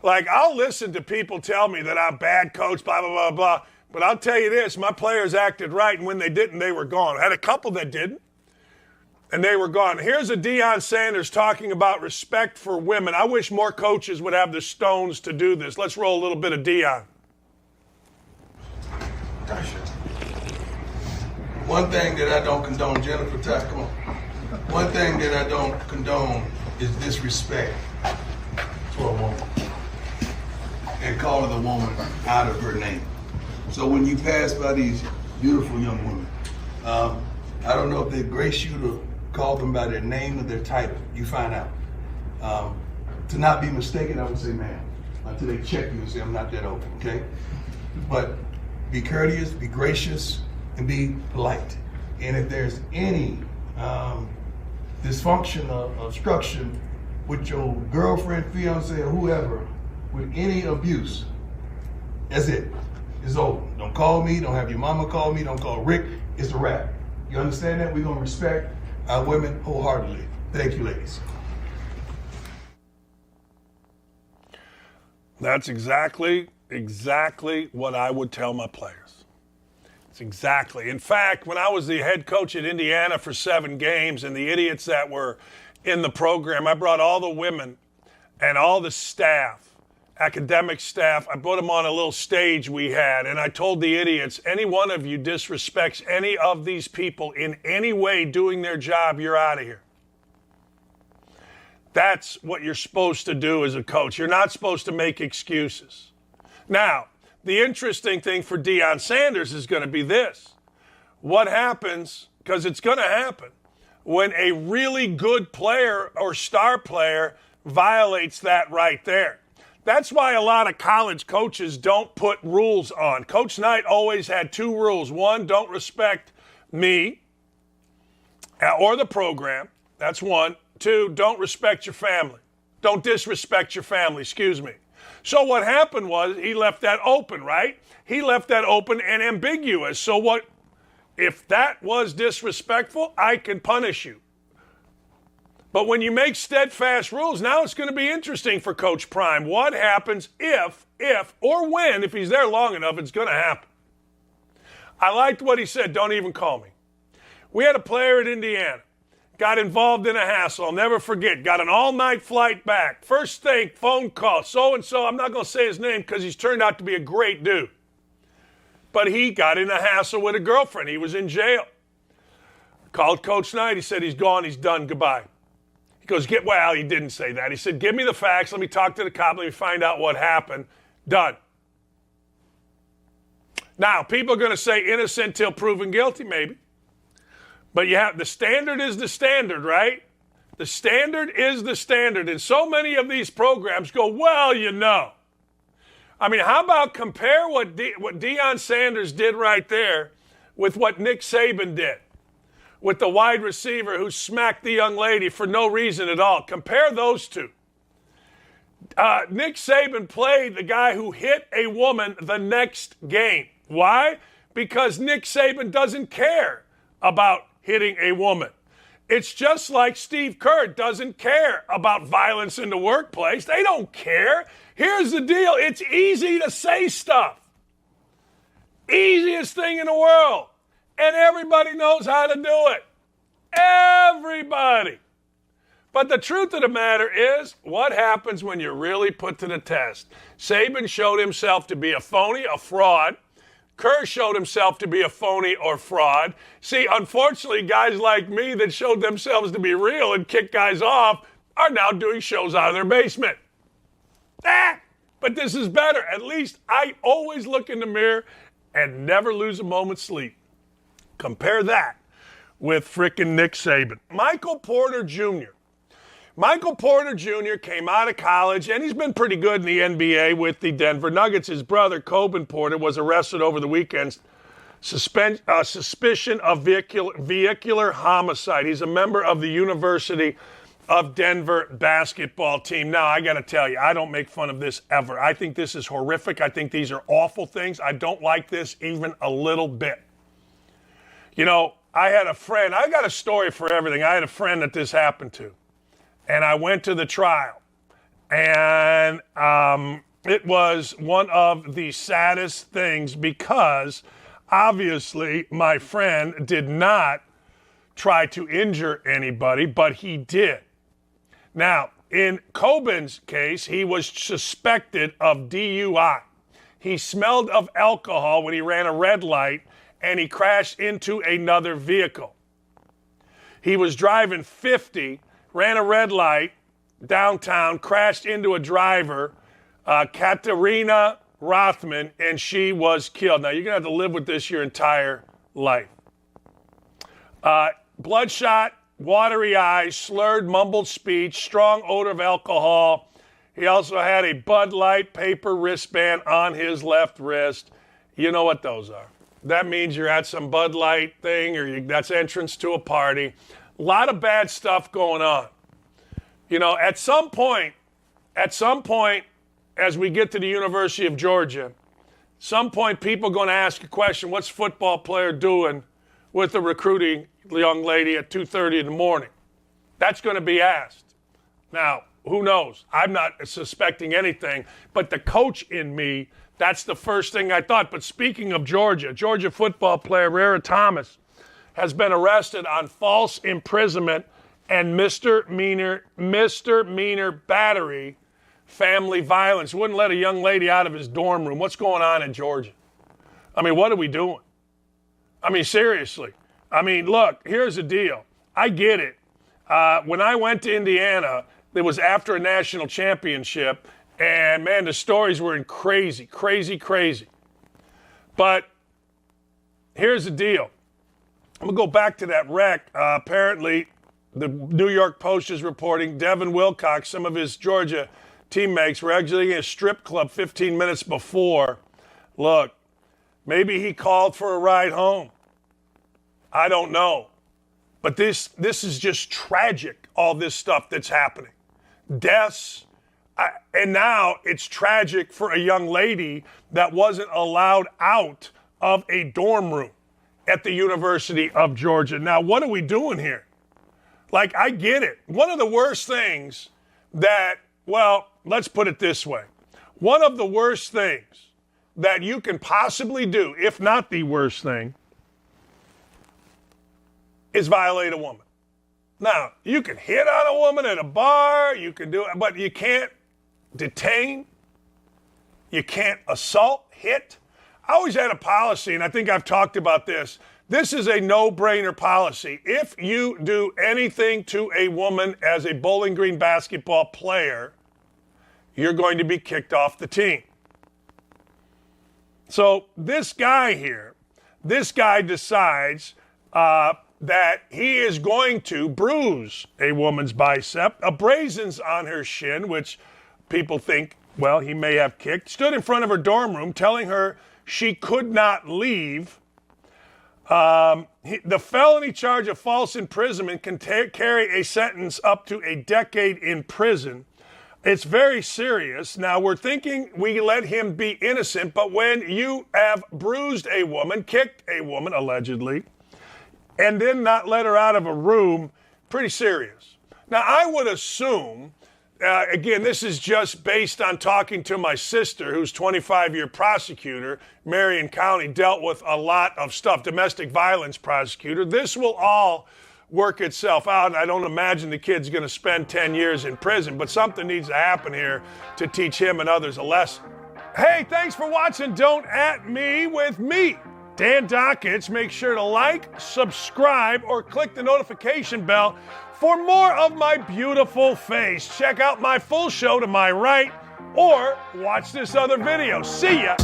Like, I'll listen to people tell me that I'm a bad coach, blah, blah, blah, blah. But I'll tell you this, my players acted right, and when they didn't, they were gone. I had a couple that didn't, and they were gone. Here's a Deion Sanders talking about respect for women. I wish more coaches would have the stones to do this. Let's roll a little bit of Deion. One thing that I don't condone, Jennifer, come on. One thing that I don't condone is disrespect to a woman and calling the woman out of her name. So when you pass by these beautiful young women, I don't know if they grace you to call them by their name or their title. You find out. To not be mistaken, I would say, ma'am, until they check you and say, I'm not that open, okay? But be courteous, be gracious, and be polite. And if there's any dysfunction or obstruction with your girlfriend, fiance, or whoever, with any abuse, that's it. It's over. Don't call me, don't have your mama call me, don't call Rick. It's a wrap. You understand that? We're going to respect our women wholeheartedly. Thank you, ladies. That's exactly what I would tell my players. It's exactly. In fact, when I was the head coach at Indiana for 7 games and the idiots that were in the program, I brought all the women and all the staff, academic staff, I put them on a little stage we had, and I told the idiots, any one of you disrespects any of these people in any way doing their job, you're out of here. That's what you're supposed to do as a coach. You're not supposed to make excuses. Now, the interesting thing for Deion Sanders is going to be this. What happens, because it's going to happen, when a really good player or star player violates that right there. That's why a lot of college coaches don't put rules on. Coach Knight always had 2 rules. 1, don't respect me or the program. That's 1. 2, don't respect your family. Don't disrespect your family, excuse me. So what happened was he left that open, right? He left that open and ambiguous. So what if that was disrespectful, I can punish you. But when you make steadfast rules, now it's going to be interesting for Coach Prime. What happens if, or when, if he's there long enough, it's going to happen. I liked what he said, don't even call me. We had a player at Indiana, got involved in a hassle. I'll never forget, got an all-night flight back. First thing, phone call, so-and-so, I'm not going to say his name because he's turned out to be a great dude. But he got in a hassle with a girlfriend. He was in jail. Called Coach Knight. He said, he's gone, he's done, goodbye. He goes, well, he didn't say that. He said, give me the facts. Let me talk to the cop. Let me find out what happened. Done. Now, people are going to say innocent till proven guilty, maybe. But you have the standard is the standard, right? The standard is the standard. And so many of these programs go, well, you know. I mean, how about compare what Deion Sanders did right there with what Nick Saban did? With the wide receiver who smacked the young lady for no reason at all. Compare those two. Nick Saban played the guy who hit a woman the next game. Why? Because Nick Saban doesn't care about hitting a woman. It's just like Steve Kerr doesn't care about violence in the workplace. They don't care. Here's the deal. It's easy to say stuff. Easiest thing in the world. And everybody knows how to do it. Everybody. But the truth of the matter is, what happens when you're really put to the test? Saban showed himself to be a phony, a fraud. Kerr showed himself to be a phony or fraud. See, unfortunately, guys like me that showed themselves to be real and kicked guys off are now doing shows out of their basement. But this is better. At least I always look in the mirror and never lose a moment's sleep. Compare that with frickin' Nick Saban. Michael Porter Jr. Michael Porter Jr. came out of college, and he's been pretty good in the NBA with the Denver Nuggets. His brother, Coben Porter, was arrested over the weekend. Suspicion of vehicular homicide. He's a member of the University of Denver basketball team. Now, I got to tell you, I don't make fun of this ever. I think this is horrific. I think these are awful things. I don't like this even a little bit. You know, I had a friend. I got a story for everything. I had a friend that this happened to. And I went to the trial. And I It was one of the saddest things because obviously my friend did not try to injure anybody, but he did. Now, in Coben's case, he was suspected of DUI. He smelled of alcohol when he ran a red light, and he crashed into another vehicle. He was driving 50, ran a red light downtown, crashed into a driver, Katerina Rothman, and she was killed. Now, you're going to have to live with this your entire life. Bloodshot, watery eyes, slurred, mumbled speech, strong odor of alcohol. He also had a Bud Light paper wristband on his left wrist. You know what those are. That means you're at some Bud Light thing or that's entrance to a party. A lot of bad stuff going on. You know, at some point, as we get to the University of Georgia, some point people are going to ask a question, what's football player doing with a recruiting young lady at 2:30 in the morning? That's going to be asked. Now, who knows? I'm not suspecting anything, but the coach in me, that's the first thing I thought. But speaking of Georgia football player Rara Thomas has been arrested on false imprisonment and misdemeanor battery, family violence. Wouldn't let a young lady out of his dorm room. What's going on in Georgia? I mean, what are we doing? I mean, seriously. I mean, look, here's the deal. I get it. When I went to Indiana, it was after a national championship, and, man, the stories were crazy. But here's the deal. I'm going to go back to that wreck. Apparently, the New York Post is reporting Devin Wilcox, some of his Georgia teammates, were exiting a strip club 15 minutes before. Look, maybe he called for a ride home. I don't know. But this is just tragic, all this stuff that's happening. Deaths. And now it's tragic for a young lady that wasn't allowed out of a dorm room at the University of Georgia. Now, what are we doing here? Like, I get it. One of the worst things that, well, let's put it this way. One of the worst things that you can possibly do, if not the worst thing, is violate a woman. Now, you can hit on a woman at a bar, you can do it, but you can't detain, you can't assault, hit. I always had a policy, and I think I've talked about this. This is a no-brainer policy. If you do anything to a woman as a Bowling Green basketball player, you're going to be kicked off the team. So this guy here, decides that he is going to bruise a woman's bicep, abrasions on her shin, which people think, well, he may have kicked, stood in front of her dorm room telling her she could not leave. The felony charge of false imprisonment can carry a sentence up to a decade in prison. It's very serious. Now, we're thinking we let him be innocent, but when you have bruised a woman, kicked a woman, allegedly, and then not let her out of a room, pretty serious. Now, I would assume, again, this is just based on talking to my sister, who's 25-year prosecutor, Marion County, dealt with a lot of stuff, domestic violence prosecutor. This will all work itself out, and I don't imagine the kid's going to spend 10 years in prison, but something needs to happen here to teach him and others a lesson. Hey, thanks for watching Don't At Me with me, Dan Dakich. Make sure to like, subscribe, or click the notification bell for more of my beautiful face. Check out my full show to my right, or watch this other video. See ya.